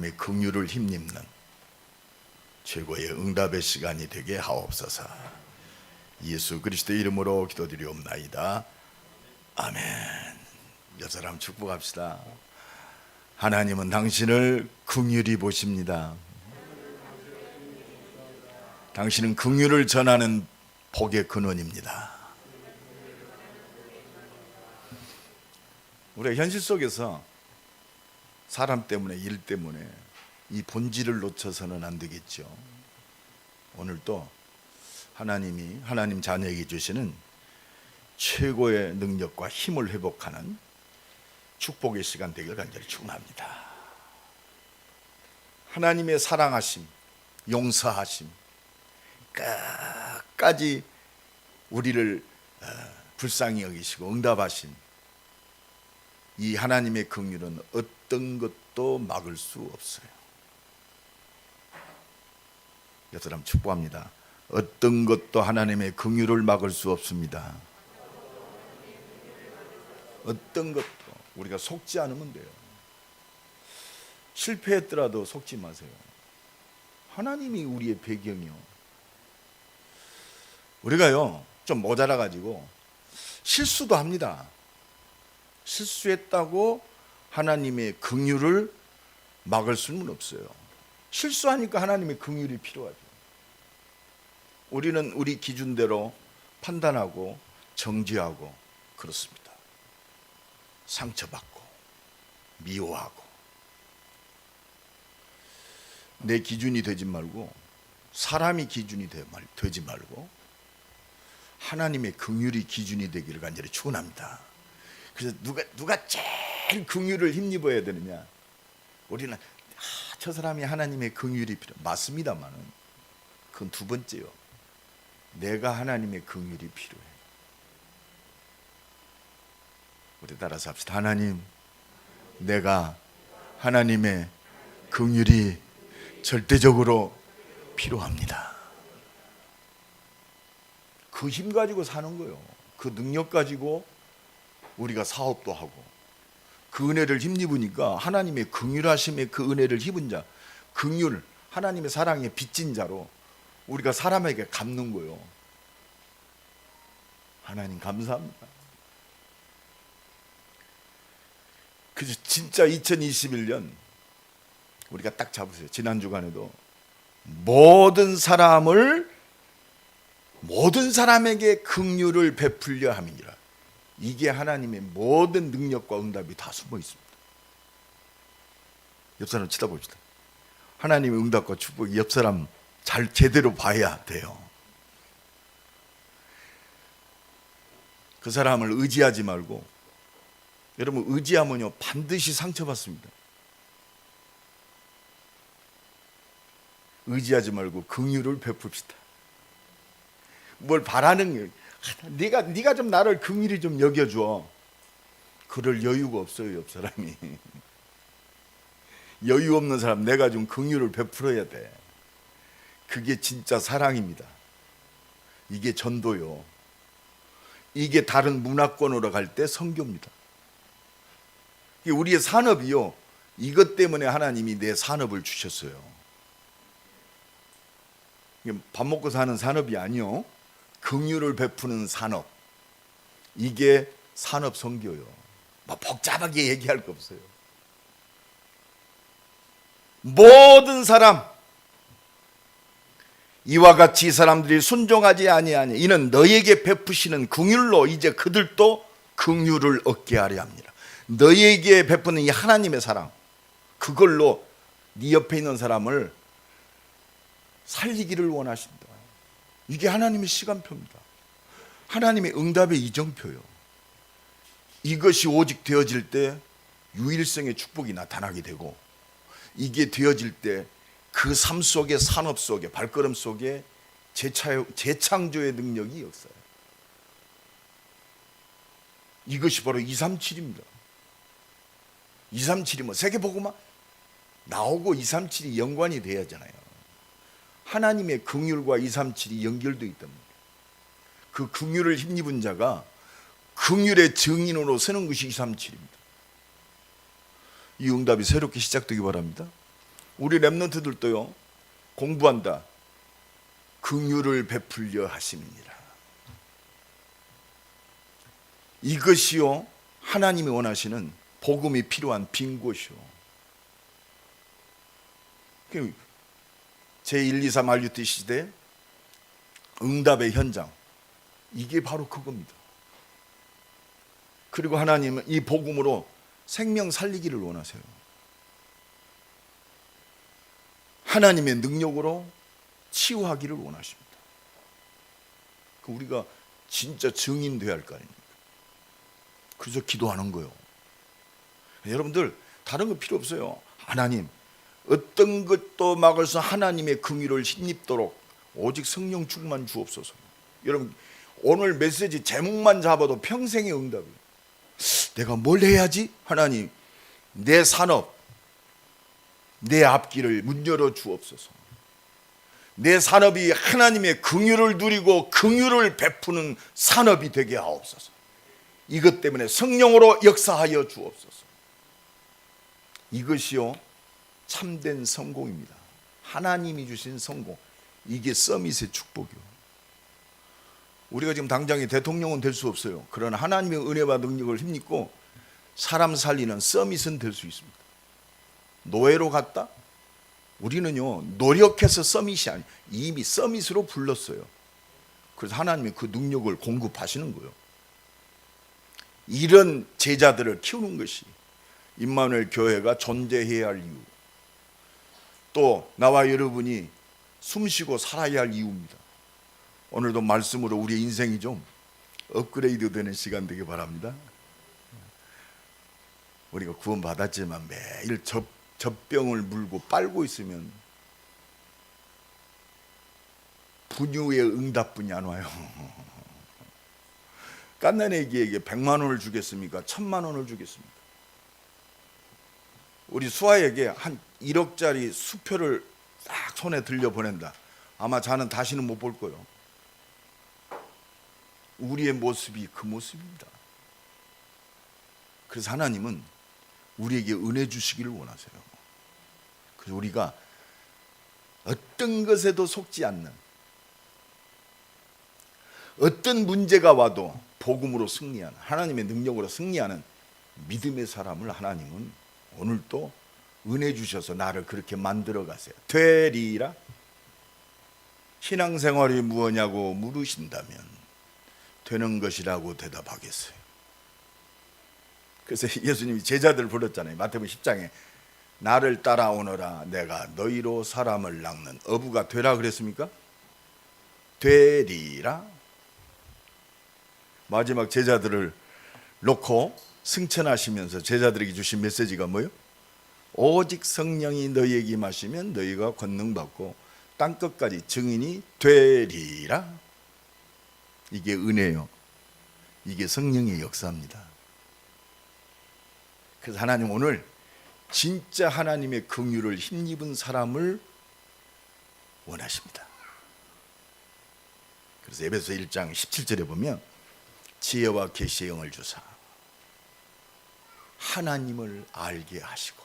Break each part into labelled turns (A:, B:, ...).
A: 하나님의 긍휼을 힘입는 최고의 응답의 시간이 되게 하옵소서. 예수 그리스도의 이름으로 기도드리옵나이다. 아멘. 옆 사람 축복합시다. 하나님은 당신을 긍휼히 보십니다. 당신은 긍휼을 전하는 복의 근원입니다. 우리가 현실 속에서 사람 때문에, 일 때문에 이 본질을 놓쳐서는 안 되겠죠. 오늘도 하나님 자녀에게 주시는 최고의 능력과 힘을 회복하는 축복의 시간 되길 간절히 축원합니다. 하나님의 사랑하심, 용서하심, 끝까지 우리를 불쌍히 여기시고 응답하신 이 하나님의 긍휼은 어떤 것도 막을 수 없어요. 옆 사람 축복합니다. 어떤 것도 하나님의 긍휼을 막을 수 없습니다. 어떤 것도. 우리가 속지 않으면 돼요. 실패했더라도 속지 마세요. 하나님이 우리의 배경이요. 우리가요 좀 모자라 가지고 실수도 합니다. 실수했다고 하나님의 긍휼을 막을 수는 없어요. 실수하니까 하나님의 긍휼이 필요하죠. 우리는 우리 기준대로 판단하고 정죄하고 그렇습니다. 상처받고 미워하고. 내 기준이 되지 말고, 사람이 기준이 되지 말고 하나님의 긍휼이 기준이 되기를 간절히 축원합니다. 그래서 누가 제일 긍휼을 힘입어야 되느냐? 우리는 저 사람이 하나님의 긍휼이 필요. 맞습니다만은 그건 두 번째요. 내가 하나님의 긍휼이 필요해. 우리 따라서 합시다. 하나님, 내가 하나님의 긍휼이 절대적으로 필요합니다. 그 힘 가지고 사는 거예요. 그 능력 가지고 우리가 사업도 하고, 그 은혜를 힘입으니까 하나님의 긍휼하심의 그 은혜를 입은 자, 긍휼, 하나님의 사랑에 빚진 자로 우리가 사람에게 갚는 거예요. 하나님 감사합니다. 그래서 진짜 2021년 우리가 딱 잡으세요. 지난 주간에도 모든 사람에게 긍휼을 베풀려 함이니라. 이게 하나님의 모든 능력과 응답이 다 숨어 있습니다. 옆 사람 쳐다봅시다. 하나님의 응답과 축복이 옆 사람 잘 제대로 봐야 돼요. 그 사람을 의지하지 말고, 여러분 의지하면요 반드시 상처받습니다. 의지하지 말고 긍휼을 베풉시다. 뭘 바라는 거예요. 네가 좀 나를 긍휼히 좀 여겨줘. 그럴 여유가 없어요. 옆 사람이. 여유 없는 사람 내가 좀 긍휼을 베풀어야 돼. 그게 진짜 사랑입니다. 이게 전도요. 이게 다른 문화권으로 갈 때 선교입니다. 우리의 산업이요, 이것 때문에 하나님이 내 산업을 주셨어요. 밥 먹고 사는 산업이 아니요, 긍휼을 베푸는 산업. 이게 산업 선교요. 막 복잡하게 얘기할 거 없어요. 모든 사람, 이와 같이 이 사람들이 순종하지 아니하니 이는 너에게 베푸시는 긍휼로 이제 그들도 긍휼을 얻게 하려 합니다. 너에게 베푸는 이 하나님의 사랑, 그걸로 네 옆에 있는 사람을 살리기를 원하신다. 이게 하나님의 시간표입니다. 하나님의 응답의 이정표요. 이것이 오직 되어질 때 유일성의 축복이 나타나게 되고, 이게 되어질 때 그 삶 속에, 산업 속에, 발걸음 속에 재창조의 능력이 역사예요. 이것이 바로 237입니다. 237이 뭐 세계복음화 나오고 237이 연관이 돼야 하잖아요. 하나님의 긍휼과 237이 연결되어 있답니다. 그 긍휼을 힘입은 자가 긍휼의 증인으로 서는 것이 237입니다. 이 응답이 새롭게 시작되기 바랍니다. 우리 렘넌트들도요, 공부한다. 긍휼을 베풀려 하심이니라. 이것이요 하나님이 원하시는 복음이 필요한 빈 곳이요. 제1, 2, 3 RUT 시대 응답의 현장, 이게 바로 그겁니다. 그리고 하나님은 이 복음으로 생명 살리기를 원하세요. 하나님의 능력으로 치유하기를 원하십니다. 우리가 진짜 증인되어야 할 거 아닙니까? 그래서 기도하는 거예요. 여러분들 다른 거 필요 없어요. 하나님, 어떤 것도 막을 수 하나님의 긍휼을 힘입도록 오직 성령 충만 주옵소서. 여러분, 오늘 메시지 제목만 잡아도 평생의 응답이에요. 내가 뭘 해야지? 하나님, 내 산업, 내 앞길을 문 열어 주옵소서. 내 산업이 하나님의 긍휼을 누리고 긍휼을 베푸는 산업이 되게 하옵소서. 이것 때문에 성령으로 역사하여 주옵소서. 이것이요 참된 성공입니다. 하나님이 주신 성공, 이게 서밋의 축복이요. 우리가 지금 당장에 대통령은 될 수 없어요. 그러나 하나님의 은혜와 능력을 힘입고 사람 살리는 서밋은 될 수 있습니다. 노예로 갔다? 우리는요 노력해서 서밋이 아니에요. 이미 서밋으로 불렀어요. 그래서 하나님이 그 능력을 공급하시는 거예요. 이런 제자들을 키우는 것이 임마누엘 교회가 존재해야 할 이유, 또 나와 여러분이 숨쉬고 살아야 할 이유입니다. 오늘도 말씀으로 우리의 인생이 좀 업그레이드 되는 시간 되길 바랍니다. 우리가 구원 받았지만 매일 젖병을 물고 빨고 있으면 분유의 응답뿐이 안 와요. 깐난애기에게 100만 원을 주겠습니까? 1000만 원을 주겠습니까? 우리 수아에게 한 1억짜리 수표를 딱 손에 들려 보낸다. 아마 자는 다시는 못 볼 거예요. 우리의 모습이 그 모습입니다. 그래서 하나님은 우리에게 은혜 주시기를 원하세요. 그래서 우리가 어떤 것에도 속지 않는, 어떤 문제가 와도 복음으로 승리하는, 하나님의 능력으로 승리하는 믿음의 사람을 하나님은 오늘도 은혜 주셔서 나를 그렇게 만들어 가세요. 되리라. 신앙생활이 무엇냐고 물으신다면 되는 것이라고 대답하겠어요. 그래서 예수님이 제자들을 불렀잖아요. 마태복음 10장에 나를 따라오너라 내가 너희로 사람을 낚는 어부가 되라 그랬습니까? 되리라. 마지막 제자들을 놓고 승천하시면서 제자들에게 주신 메시지가 뭐예요? 오직 성령이 너희에게 임하시면 너희가 권능 받고 땅끝까지 증인이 되리라. 이게 은혜요. 이게 성령의 역사입니다. 그래서 하나님 오늘 진짜 하나님의 긍휼을 힘입은 사람을 원하십니다. 그래서 에베소 1장 17절에 보면 지혜와 계시의 영을 주사 하나님을 알게 하시고.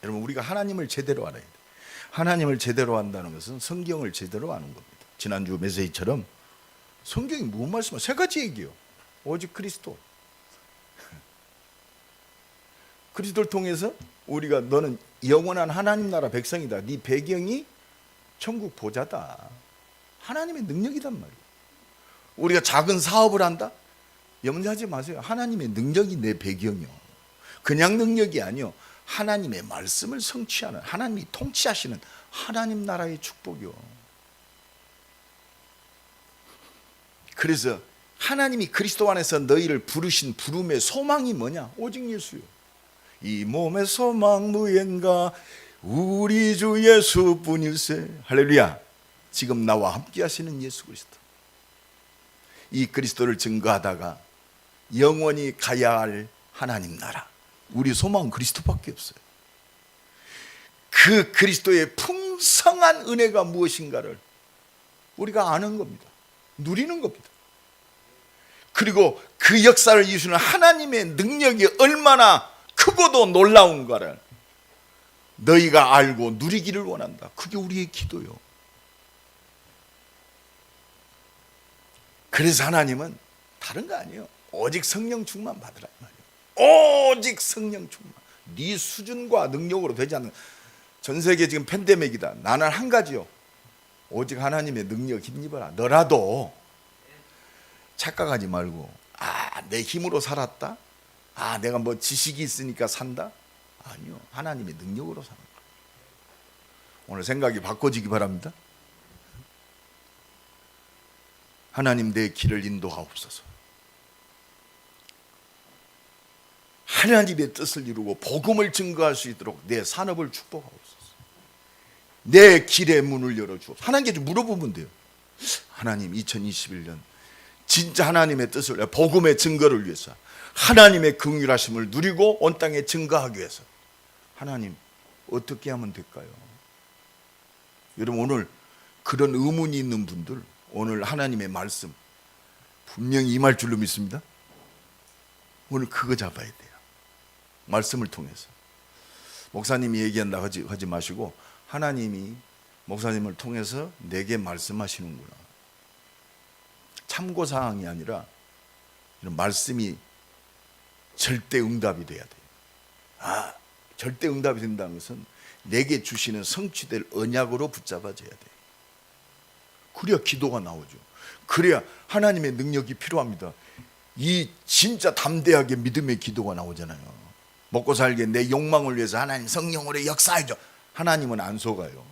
A: 여러분, 우리가 하나님을 제대로 알아야 돼요. 하나님을 제대로 안다는 것은 성경을 제대로 아는 겁니다. 지난주 메시지처럼 성경이 무슨 말씀이야? 세 가지 얘기예요. 오직 그리스도. 그리스도를 통해서 우리가 너는 영원한 하나님 나라 백성이다. 네 배경이 천국 보좌다. 하나님의 능력이단 말이에요. 우리가 작은 사업을 한다? 염려하지 마세요. 하나님의 능력이 내 배경이요. 그냥 능력이 아니요. 하나님의 말씀을 성취하는, 하나님이 통치하시는 하나님 나라의 축복이요. 그래서 하나님이 그리스도 안에서 너희를 부르신 부름의 소망이 뭐냐? 오직 예수요. 이 몸의 소망 무엔가 우리 주 예수뿐일세. 할렐루야. 지금 나와 함께 하시는 예수 그리스도. 이 그리스도를 증거하다가 영원히 가야 할 하나님 나라, 우리 소망은 그리스도밖에 없어요. 그 그리스도의 풍성한 은혜가 무엇인가를 우리가 아는 겁니다. 누리는 겁니다. 그리고 그 역사를 이루시는 하나님의 능력이 얼마나 크고도 놀라운가를 너희가 알고 누리기를 원한다. 그게 우리의 기도요. 그래서 하나님은 다른 거 아니에요. 오직 성령 충만 받으라 이 말이에요. 오직 성령 충만. 네 수준과 능력으로 되지 않는, 전 세계 지금 팬데믹이다. 나는 한 가지요. 오직 하나님의 능력 힘입어라. 너라도 착각하지 말고, 내 힘으로 살았다? 내가 뭐 지식이 있으니까 산다? 아니요. 하나님의 능력으로 사는 거예요. 오늘 생각이 바꿔지기 바랍니다. 하나님, 내 길을 인도하옵소서. 하나님의 뜻을 이루고 복음을 증거할 수 있도록 내 산업을 축복하옵소서. 내 길의 문을 열어주옵소서. 하나님께 좀 물어보면 돼요. 하나님, 2021년 진짜 하나님의 뜻을, 복음의 증거를 위해서, 하나님의 긍휼하심을 누리고 온 땅에 증거하기 위해서 하나님 어떻게 하면 될까요? 여러분, 오늘 그런 의문이 있는 분들, 오늘 하나님의 말씀 분명히 임할 줄로 믿습니다. 오늘 그거 잡아야 돼요. 말씀을 통해서. 목사님이 얘기한다 하지 마시고 하나님이 목사님을 통해서 내게 말씀하시는구나. 참고사항이 아니라 이런 말씀이 절대 응답이 돼야 돼요. 절대 응답이 된다는 것은 내게 주시는 성취될 언약으로 붙잡아져야 돼요. 그래야 기도가 나오죠. 그래야 하나님의 능력이 필요합니다. 이 진짜 담대하게 믿음의 기도가 나오잖아요. 먹고 살게 내 욕망을 위해서 하나님 성령으로 역사해줘. 하나님은 안 속아요.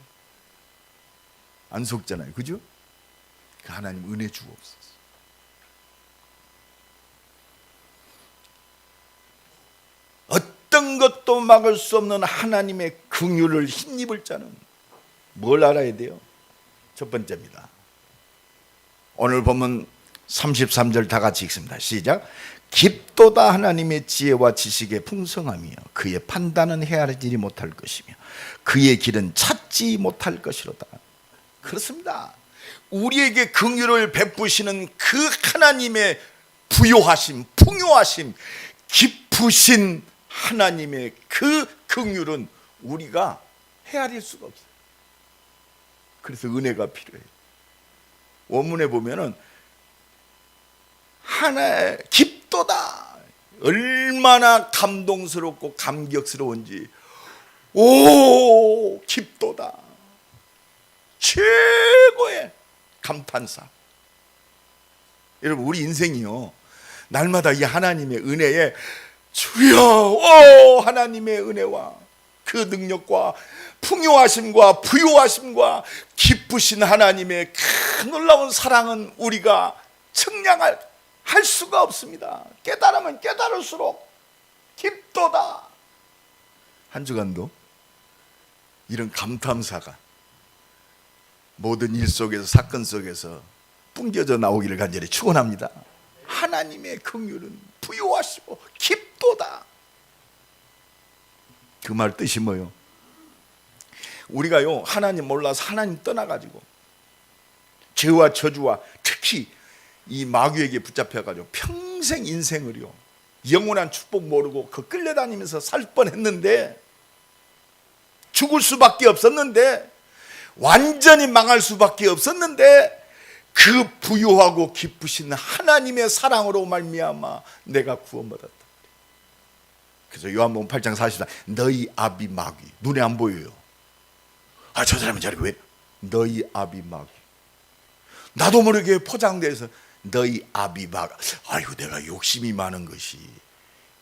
A: 안 속잖아요. 그죠? 그 하나님 은혜 주옵소서. 어떤 것도 막을 수 없는 하나님의 긍휼을 힘입을 자는 뭘 알아야 돼요? 첫 번째입니다. 오늘 보면 33절 다 같이 읽습니다. 시작. 깊도다 하나님의 지혜와 지식의 풍성함이요 그의 판단은 헤아리지 못할 것이며 그의 길은 찾지 못할 것이로다. 그렇습니다. 우리에게 긍휼을 베푸시는 그 하나님의 부요하심, 풍요하심, 깊으신 하나님의 그 긍휼은 우리가 헤아릴 수가 없어요. 그래서 은혜가 필요해요. 원문에 보면은 하나의 깊도다, 얼마나 감동스럽고 감격스러운지, 오 깊도다, 최고의 감탄사. 여러분, 우리 인생이요 날마다 이 하나님의 은혜에 주여, 오 하나님의 은혜와 그 능력과 풍요하심과 부요하심과 기쁘신 하나님의 큰 놀라운 사랑은 우리가 측량할 수가 없습니다. 깨달으면 깨달을수록 깊도다. 한 주간도 이런 감탄사가 모든 일 속에서, 사건 속에서 뿜겨져 나오기를 간절히 축원합니다. 하나님의 긍휼은 부요하시고 깊도다. 그 말 뜻이 뭐예요? 우리가요 하나님 몰라서 하나님 떠나가지고 죄와 저주와 특히 이 마귀에게 붙잡혀가지고 평생 인생을요 영원한 축복 모르고 그 끌려다니면서 살 뻔했는데, 죽을 수밖에 없었는데, 완전히 망할 수밖에 없었는데, 그 부요하고 기쁘신 하나님의 사랑으로 말미암아 내가 구원받았다. 그래서 요한복음 8장 44, 너희 아비 마귀. 눈에 안 보여요. 저 사람은 저렇게 왜? 너희 아비 마귀. 나도 모르게 포장돼서 너희 아비 마귀. 아이고, 내가 욕심이 많은 것이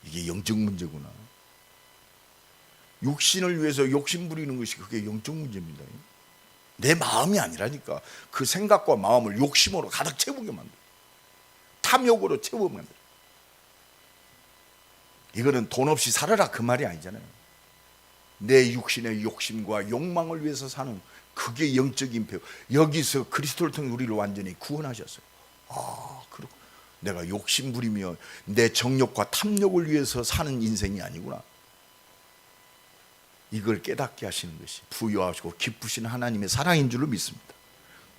A: 이게 영적 문제구나. 육신을 위해서 욕심 부리는 것이 그게 영적 문제입니다. 내 마음이 아니라니까. 그 생각과 마음을 욕심으로 가득 채우게 만들어. 탐욕으로 채우게 만들어. 이거는 돈 없이 살아라 그 말이 아니잖아요. 내 육신의 욕심과 욕망을 위해서 사는 그게 영적인 배우. 여기서 그리스도를 통해 우리를 완전히 구원하셨어요. 그렇고 내가 욕심 부리며 내 정욕과 탐욕을 위해서 사는 인생이 아니구나. 이걸 깨닫게 하시는 것이 부유하시고 기쁘신 하나님의 사랑인 줄로 믿습니다.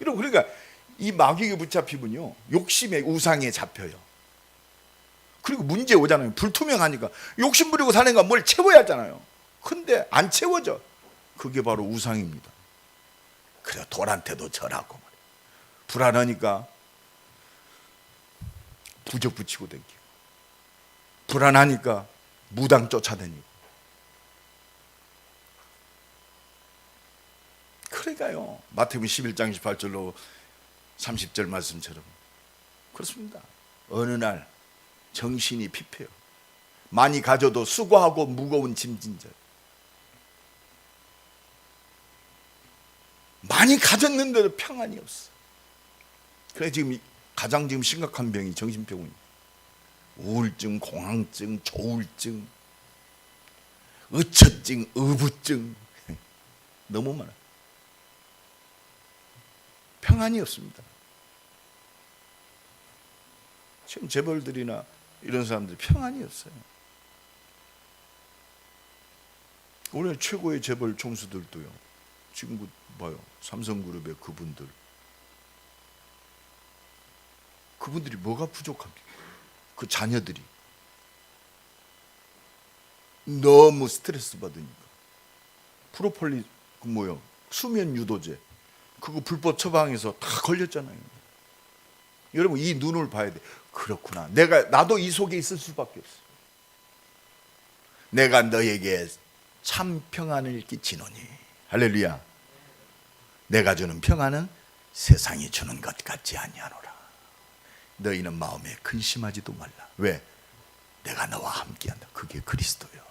A: 여러분, 그러니까 이 마귀에게 붙잡히면요 욕심의 우상에 잡혀요. 그리고 문제 오잖아요. 불투명하니까 욕심 부리고 사는 건 뭘 채워야 하잖아요. 근데 안 채워져. 그게 바로 우상입니다. 그래 돌한테도 절하고 불안하니까 부적 붙이고 댕기고, 불안하니까 무당 쫓아다니고. 그러니까요, 마태복음 11장 18절로 30절 말씀처럼 그렇습니다. 어느 날 정신이 피폐요. 많이 가져도 수고하고 무거운 짐진 자. 많이 가졌는데도 평안이 없어. 그래 지금 가장 심각한 병이 정신병입니다. 우울증, 공황증, 조울증, 의처증, 의부증 너무 많아. 평안이 없습니다. 지금 재벌들이나 이런 사람들이 평안이 없어요. 올해 최고의 재벌 총수들도요, 지금 봐요, 삼성그룹의 그분들이 뭐가 부족합니까? 그 자녀들이 너무 스트레스 받으니까 프로폴리 수면 유도제 그거 불법 처방해서 다 걸렸잖아요. 여러분 이 눈을 봐야 돼. 그렇구나. 나도 이 속에 있을 수밖에 없어. 내가 너에게 참 평안을 끼치노니. 할렐루야. 내가 주는 평안은 세상이 주는 것 같지 아니하노라. 너희는 마음에 근심하지도 말라. 왜? 내가 너와 함께한다. 그게 그리스도요.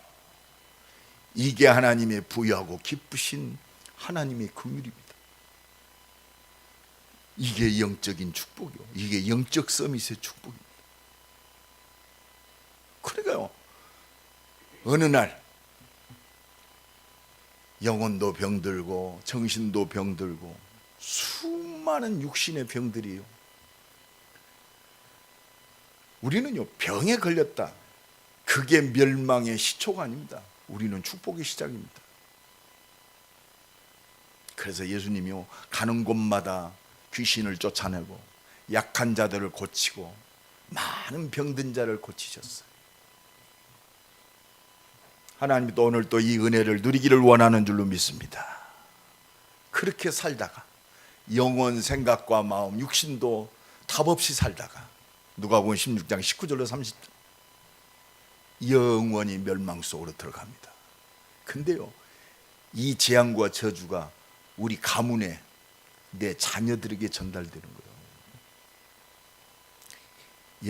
A: 이게 하나님의 부유하고 기쁘신 하나님의 긍휼입니다. 이게 영적인 축복이요. 이게 영적 서밋의 축복입니다. 그러니까요, 어느 날 영혼도 병들고 정신도 병들고 수많은 육신의 병들이요. 우리는요, 병에 걸렸다. 그게 멸망의 시초가 아닙니다. 우리는 축복의 시작입니다. 그래서 예수님이요, 가는 곳마다 귀신을 쫓아내고 약한 자들을 고치고 많은 병든 자를 고치셨어요. 하나님이 또 오늘 또 이 은혜를 누리기를 원하는 줄로 믿습니다. 그렇게 살다가 영혼, 생각과 마음, 육신도 답 없이 살다가 누가복음 16장 19절로 30절 영원히 멸망 속으로 들어갑니다. 근데요, 이 재앙과 저주가 우리 가문에 내 자녀들에게 전달되는 거예요.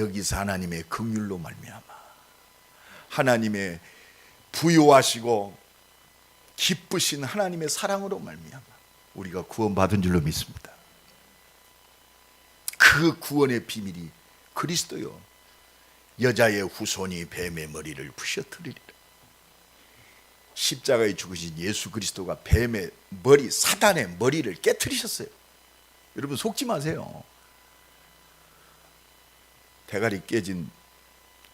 A: 여기서 하나님의 긍휼로 말미암아 하나님의 부요하시고 기쁘신 하나님의 사랑으로 말미암아 우리가 구원받은 줄로 믿습니다. 그 구원의 비밀이 그리스도요. 여자의 후손이 뱀의 머리를 부셔뜨리리라. 십자가에 죽으신 예수 그리스도가 뱀의 머리, 사단의 머리를 깨뜨리셨어요. 여러분 속지 마세요. 대가리 깨진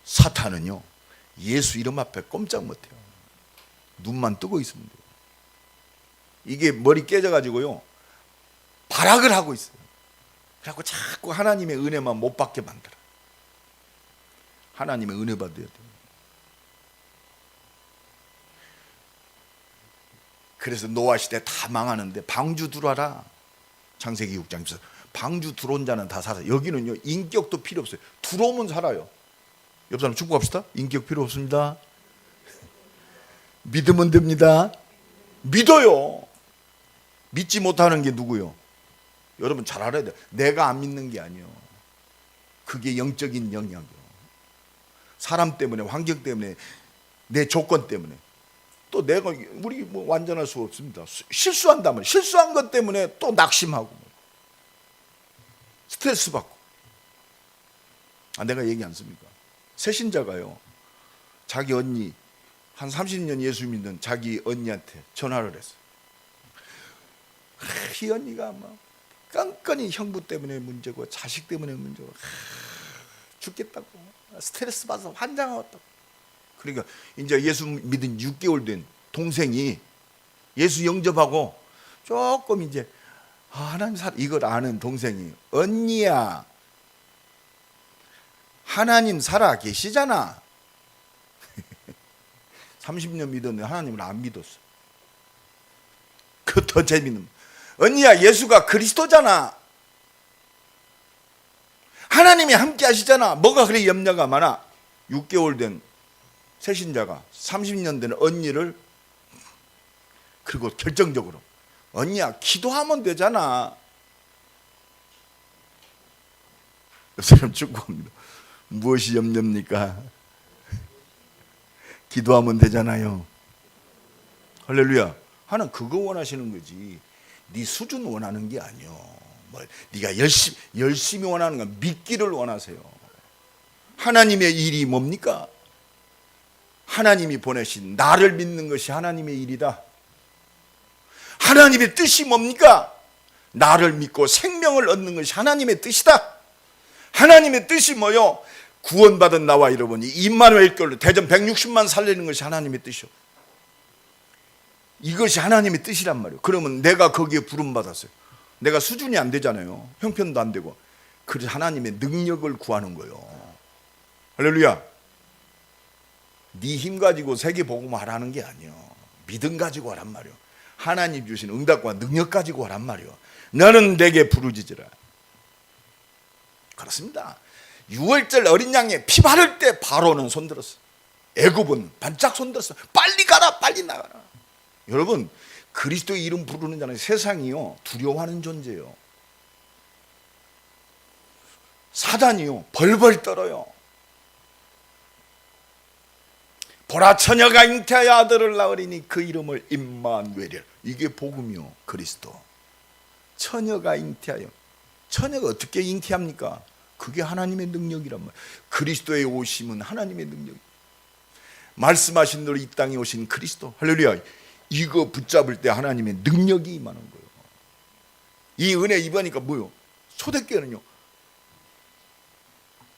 A: 사탄은요, 예수 이름 앞에 꼼짝 못해요. 눈만 뜨고 있으면 돼요. 이게 머리 깨져가지고요, 발악을 하고 있어요. 그래갖고 자꾸 하나님의 은혜만 못 받게 만들어. 하나님의 은혜 받아야 돼요. 그래서 노아 시대 다 망하는데 방주 들어와라. 창세기 6장에서 방주 들어온 자는 다 살아요. 여기는요, 인격도 필요 없어요. 들어오면 살아요. 옆 사람 축복합시다. 인격 필요 없습니다. 믿으면 됩니다. 믿어요. 믿지 못하는 게 누구요? 여러분 잘 알아야 돼요. 내가 안 믿는 게 아니에요. 그게 영적인 영향이요. 사람 때문에, 환경 때문에, 내 조건 때문에. 또 우리 완전할 수 없습니다. 실수한다면 실수한 것 때문에 또 낙심하고 스트레스 받고. 내가 얘기 안 씁니까? 새신자가요, 자기 언니 한 30년 예수 믿는 자기 언니한테 전화를 했어요. 이 언니가 막 깐깐히 형부 때문에 문제고 자식 때문에 문제고 죽겠다고 스트레스 받아서 환장하겠다고. 그러니까 이제 예수 믿은 6개월 된 동생이 예수 영접하고 조금 이제 하나님 이걸 아는 동생이, 언니야 하나님 살아 계시잖아. 30년 믿었는데 하나님을 안 믿었어. 그 더 재밌는, 언니야 예수가 그리스도잖아. 하나님이 함께 하시잖아. 뭐가 그래 염려가 많아? 6개월 된 새신자가 30년 된 언니를, 그리고 결정적으로 언니야 기도하면 되잖아. 옆 사람 축구합니다. 무엇이 염려입니까? 기도하면 되잖아요. 할렐루야. 하나는 그거 원하시는 거지, 네 수준 원하는 게 아니요. 뭐 네가 열심히 원하는 건 믿기를 원하세요. 하나님의 일이 뭡니까? 하나님이 보내신 나를 믿는 것이 하나님의 일이다. 하나님의 뜻이 뭡니까? 나를 믿고 생명을 얻는 것이 하나님의 뜻이다. 하나님의 뜻이 뭐요? 구원받은 나와 여러분이 임마누엘 꼴로 대전 160만 살리는 것이 하나님의 뜻이요. 이것이 하나님의 뜻이란 말이에요. 그러면 내가 거기에 부름받았어요. 내가 수준이 안 되잖아요. 형편도 안 되고. 그래서 하나님의 능력을 구하는 거예요. 할렐루야. 네 힘 가지고 세계 복음 하라는 게 아니에요. 믿음 가지고 하란 말이에요. 하나님 주신 응답과 능력 가지고 하란 말이에요. 너는 내게 부르짖으라. 그렇습니다. 6월절 어린 양의 피 바를 때 바로는 손들었어. 애굽은 반짝 손들었어. 빨리 가라, 빨리 나가라. 여러분, 그리스도의 이름 부르는 자는 세상이요 두려워하는 존재예요. 사단이요 벌벌 떨어요. 보라, 처녀가 잉태하여 아들을 낳으리니 그 이름을 임마누엘이라. 이게 복음이요, 그리스도. 처녀가 잉태하여. 처녀가 어떻게 잉태합니까? 그게 하나님의 능력이란 말이에요. 그리스도의 오심은 하나님의 능력. 말씀하신 대로 이 땅에 오신 그리스도. 할렐루야. 이거 붙잡을 때 하나님의 능력이 임하는 거예요. 이 은혜 입으니까 뭐요? 초대교회는요,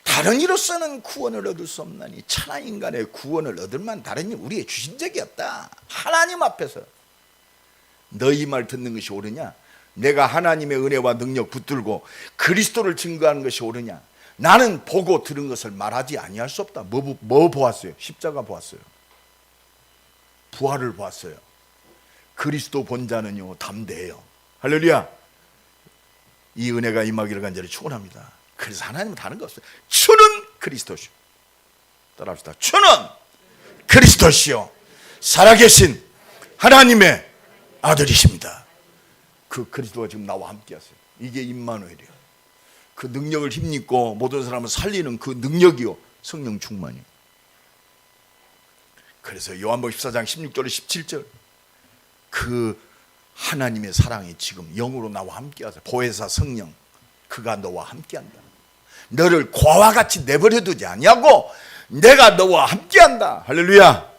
A: 다른 이로서는 구원을 얻을 수 없나니 천하 인간의 구원을 얻을 만 다른 일 우리의 주신 적이 없다. 하나님 앞에서 너희 말 듣는 것이 옳으냐? 내가 하나님의 은혜와 능력 붙들고 그리스도를 증거하는 것이 옳으냐? 나는 보고 들은 것을 말하지 아니할 수 없다. 뭐 보았어요? 십자가 보았어요. 부활을 보았어요. 그리스도 본 자는요 담대해요. 할렐루야. 이 은혜가 임하기를 간절히 축원합니다. 그래서 하나님은 다른 거 없어요. 주는 그리스도시오. 따라합시다. 주는 그리스도시요 살아계신 하나님의 아들이십니다. 그 그리스도가 지금 나와 함께 하세요. 이게 임마누엘이에요. 그 능력을 힘입고 모든 사람을 살리는 그 능력이요 성령 충만이요. 그래서 요한복음 14장 16절 17절 그 하나님의 사랑이 지금 영으로 나와 함께 하세요. 보혜사 성령, 그가 너와 함께 한다. 너를 고아와 같이 내버려 두지 아니하고 내가 너와 함께 한다. 할렐루야.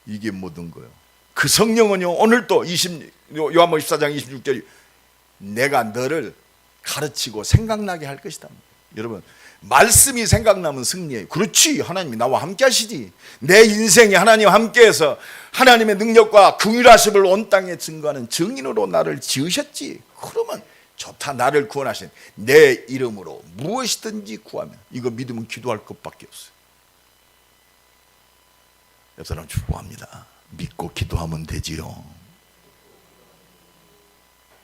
A: 이게 모든 거예요. 그 성령은요 오늘도 요한복음 14장 26절이 내가 너를 가르치고 생각나게 할 것이다. 여러분, 말씀이 생각나면 승리해요. 그렇지, 하나님이 나와 함께 하시지. 내 인생에 하나님과 함께해서 하나님의 능력과 긍휼하심을 온 땅에 증거하는 증인으로 나를 지으셨지. 그러면 좋다. 나를 구원하신 내 이름으로 무엇이든지 구하면, 이거 믿으면 기도할 것밖에 없어요. 옆 사람 축복합니다. 믿고 기도하면 되지요.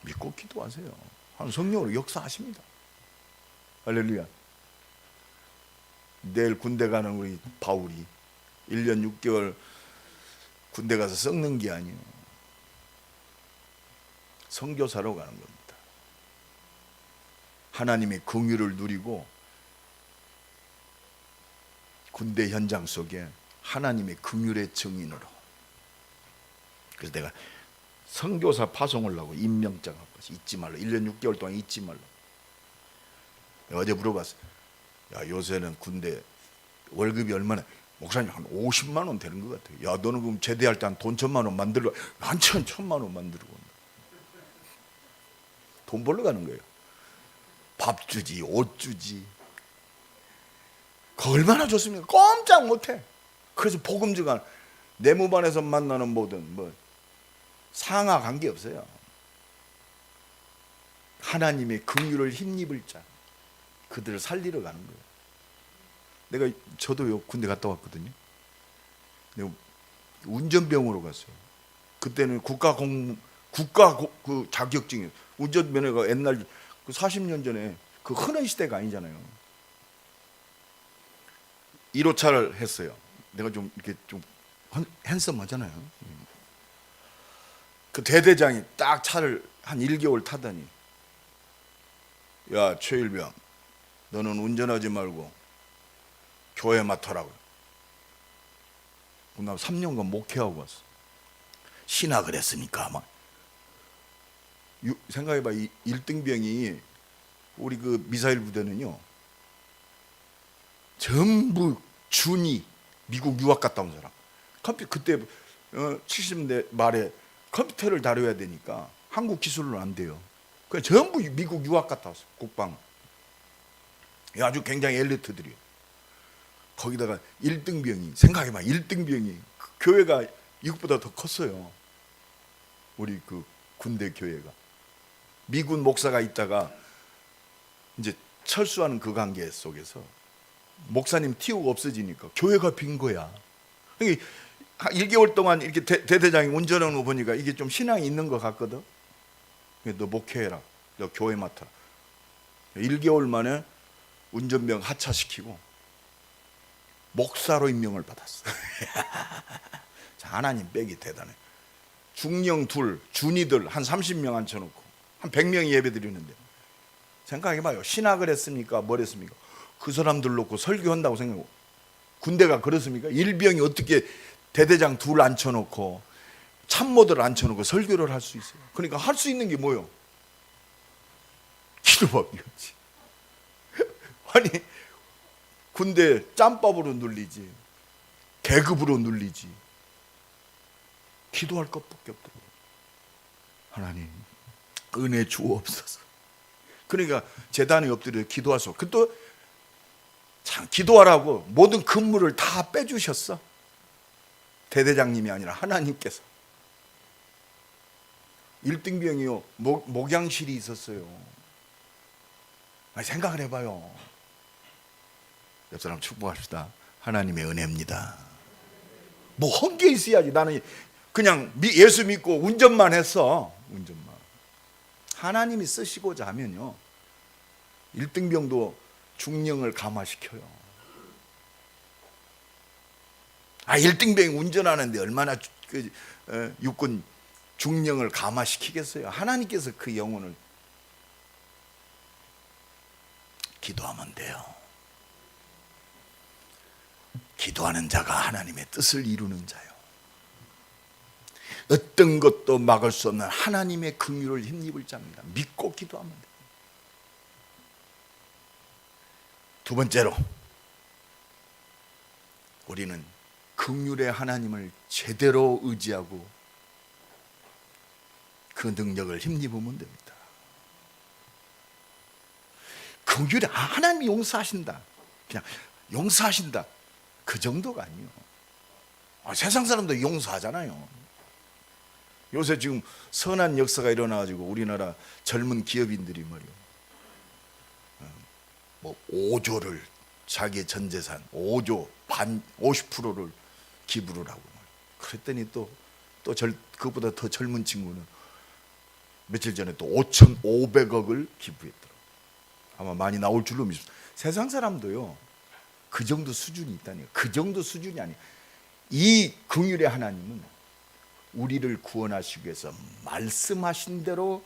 A: 믿고 기도하세요. 성령으로 역사하십니다. 할렐루야. 내일 군대 가는 우리 바울이 1년 6개월 군대 가서 썩는 게 아니에요. 선교사로 가는 겁니다. 하나님의 긍휼을 누리고 군대 현장 속에 하나님의 긍휼의 증인으로. 그래서 내가 선교사 파송을 하고 임명장 할 것이 잊지 말라. 1년 6개월 동안 잊지 말라. 어제 물어봤어요. 야, 요새는 군대 월급이 얼마나? 목사님 한 50만 원 되는 것 같아요. 야, 너는 그럼 제대할 때 한 돈 1,000만 원 만들고 한 1,000만 원 만들고 돈 벌러 가는 거예요. 밥 주지, 옷 주지. 그 얼마나 좋습니까? 꼼짝 못해. 그래서 복음주간 내무반에서 만나는 모든 상하 관계 없어요. 하나님의 긍휼을 힘입을 자, 그들을 살리러 가는 거예요. 저도요 군대 갔다 왔거든요. 내가 운전병으로 갔어요. 그때는 그 자격증이 운전면허가 옛날 그 40년 전에 그 흔한 시대가 아니잖아요. 1호차를 했어요. 내가 좀 이렇게 좀 핸섬하잖아요. 그 대대장이 딱 차를 한 1개월 타더니, 야 최일병, 너는 운전하지 말고 교회 맡아라고. 나 3년간 목회하고 왔어. 신학을 했으니까 아마. 생각해봐, 이 1등병이 우리 그 미사일 부대는요 전부 준이 미국 유학 갔다 온 사람. 그때 70년대 말에 컴퓨터를 다뤄야 되니까 한국 기술로는 안 돼요. 그냥 전부 미국 유학 갔다 왔어. 국방. 아주 굉장히 엘리트들이요. 거기다가 1등병이, 생각해봐, 1등병이 교회가 이것보다 더 컸어요. 우리 그 군대 교회가. 미군 목사가 있다가 이제 철수하는 그 관계 속에서 목사님 튀우고 없어지니까 교회가 빈 거야. 1개월 동안 이렇게 대대장이 운전하는 거 보니까 이게 좀 신앙이 있는 것 같거든. 너 목회해라, 너 교회 맡아. 1개월 만에 운전병 하차시키고 목사로 임명을 받았어. 자, 하나님 빽이 대단해. 중령 둘, 준이들 한 30명 앉혀놓고 한 100명이 예배 드리는데, 생각해봐요. 신학을 했습니까? 뭘 했습니까? 그 사람들 놓고 설교한다고 생각하고. 군대가 그렇습니까? 일병이 어떻게 대대장 둘 앉혀놓고 참모들 앉혀놓고 설교를 할 수 있어요? 그러니까 할 수 있는 게 뭐예요? 기도밖이었지. 아니, 군대 짬밥으로 눌리지, 계급으로 눌리지, 기도할 것밖에 없더라고요. 하나님 은혜 주옵소서. 그러니까 제단에 엎드려 기도하소. 그또 참 기도하라고 모든 근무를 다 빼주셨어. 대대장님이 아니라 하나님께서. 1등병이요 목양실이 있었어요. 생각을 해봐요. 옆 사람 축복합시다. 하나님의 은혜입니다. 뭐 한 게 있어야지. 나는 그냥 예수 믿고 운전만 했어. 운전만. 하나님이 쓰시고자 하면요 1등병도 중령을 감화시켜요. 1등병이 운전하는데 얼마나 육군 중령을 감화시키겠어요. 하나님께서 그 영혼을. 기도하면 돼요. 기도하는 자가 하나님의 뜻을 이루는 자요. 어떤 것도 막을 수 없는 하나님의 긍휼을 힘입을 자입니다. 믿고 기도하면 돼요. 두 번째로, 우리는 긍휼의 하나님을 제대로 의지하고 그 능력을 힘입으면 됩니다. 긍휼의 하나님이 용서하신다, 그냥 용서하신다, 그 정도가 아니에요. 세상 사람도 용서하잖아요. 요새 지금 선한 역사가 일어나가지고 우리나라 젊은 기업인들이 말이요, 뭐 5조를 자기의 전 재산 5조 반 50%를 기부를 하고, 그랬더니 또 그것보다 더 젊은 친구는 며칠 전에 또 5,500억을 기부했더라고요. 아마 많이 나올 줄로 믿습니다. 세상 사람도요 그 정도 수준이 있다니요. 그 정도 수준이 아니에요. 이 긍휼의 하나님은 우리를 구원하시기 위해서 말씀하신 대로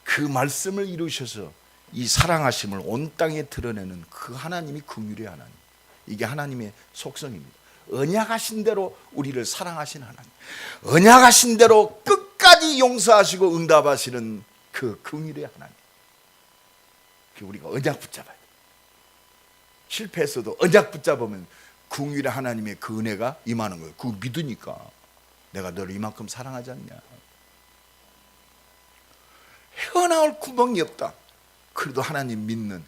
A: 그 말씀을 이루셔서 이 사랑하심을 온 땅에 드러내는 그 하나님이 긍휼의 하나님. 이게 하나님의 속성입니다. 언약하신 대로 우리를 사랑하신 하나님, 언약하신 대로 끝까지 용서하시고 응답하시는 그 긍휼의 하나님. 우리가 언약 붙잡아야 돼요. 실패했어도 언약 붙잡으면 긍휼의 하나님의 그 은혜가 임하는 거예요. 그거 믿으니까. 내가 너를 이만큼 사랑하지 않냐. 헤어나올 구멍이 없다. 그래도 하나님 믿는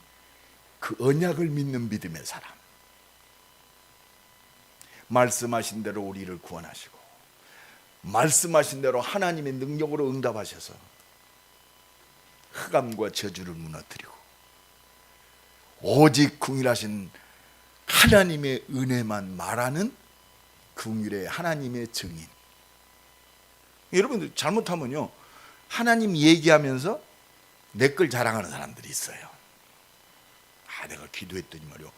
A: 그 언약을 믿는 믿음의 사람. 말씀하신 대로 우리를 구원하시고 말씀하신 대로 하나님의 능력으로 응답하셔서 흑암과 저주를 무너뜨리고 오직 긍휼하신 하나님의 은혜만 말하는 긍휼의 하나님의 증인. 여러분들 잘못하면요, 하나님 얘기하면서 내 걸 자랑하는 사람들이 있어요. 내가 기도했더니 말이요,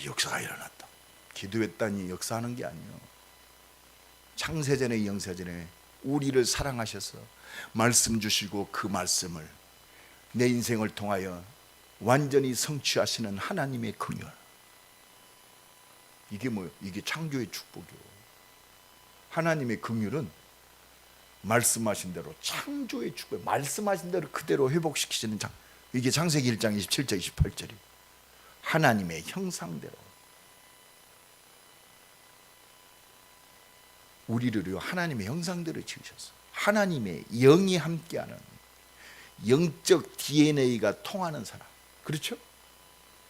A: 역사가 일어났다. 기도했다니 역사하는 게 아니에요. 창세전에 영세전에 우리를 사랑하셔서 말씀 주시고 그 말씀을 내 인생을 통하여 완전히 성취하시는 하나님의 긍휼. 이게 뭐예요? 이게 창조의 축복이요. 하나님의 긍휼은 말씀하신 대로 창조의 축복, 말씀하신 대로 그대로 회복시키시는 이게 창세기 1장 27절 28절이에요. 하나님의 형상대로 우리를요 하나님의 형상대로 지으셨어요. 하나님의 영이 함께하는 영적 DNA가 통하는 사람. 그렇죠?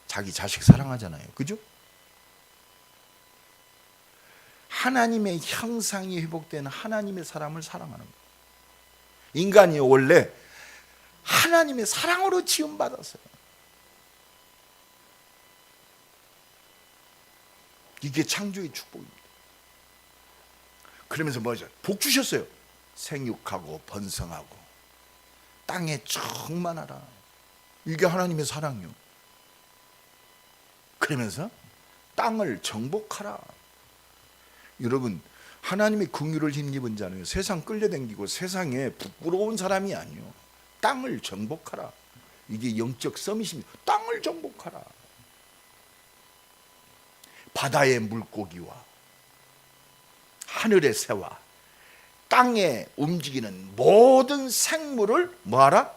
A: 자기 자식 사랑하잖아요. 그죠? 하나님의 형상이 회복되는 하나님의 사람을 사랑하는 거예요. 인간이 원래 하나님의 사랑으로 지음받았어요. 이게 창조의 축복입니다. 그러면서 뭐죠? 복 주셨어요. 생육하고 번성하고 땅에 충만하라. 이게 하나님의 사랑이요. 그러면서 땅을 정복하라. 여러분, 하나님의 긍휼을 힘입은 자는 세상 끌려다니고 세상에 부끄러운 사람이 아니요, 땅을 정복하라. 이게 영적 서밋입니다. 땅을 정복하라. 바다의 물고기와 하늘의 새와 땅에 움직이는 모든 생물을 뭐하라?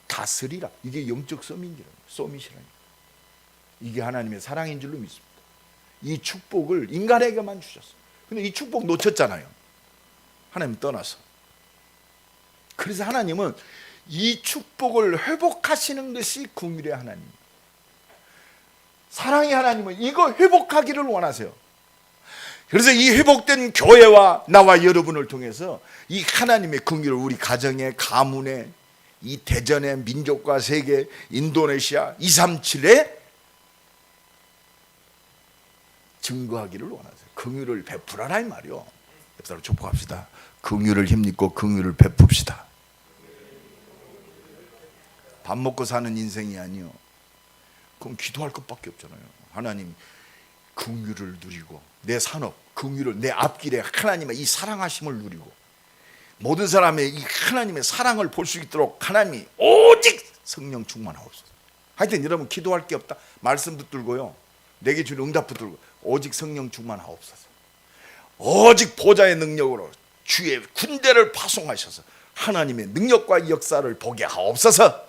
A: 다스리라. 이게 영적 서밋이라는 이게 하나님의 사랑인 줄로 믿습니다. 이 축복을 인간에게만 주셨어요. 근데 이 축복 놓쳤잖아요. 하나님 떠나서. 그래서 하나님은 이 축복을 회복하시는 것이 긍휼의 하나님, 사랑의 하나님은 이거 회복하기를 원하세요. 그래서 이 회복된 교회와 나와 여러분을 통해서 이 하나님의 긍휼을 우리 가정에, 가문에, 이 대전의 민족과 세계, 인도네시아 237에 증거하기를 원하세요. 긍휼을 베풀어라 이 말이요. 옆 사람 축복합시다. 긍휼을 힘입고 긍휼을 베풉시다. 밥 먹고 사는 인생이 아니요, 그럼 기도할 것밖에 없잖아요. 하나님 긍휼을 누리고 내 산업 긍휼을 내 앞길에 하나님의 이 사랑하심을 누리고 모든 사람의 이 하나님의 사랑을 볼 수 있도록 하나님이 오직 성령 충만하옵소서. 하여튼 여러분 기도할 게 없다. 말씀 붙들고요, 내게 준 응답 붙들고 오직 성령 충만하옵소서. 오직 보좌의 능력으로 주의 군대를 파송하셔서 하나님의 능력과 역사를 보게 하옵소서.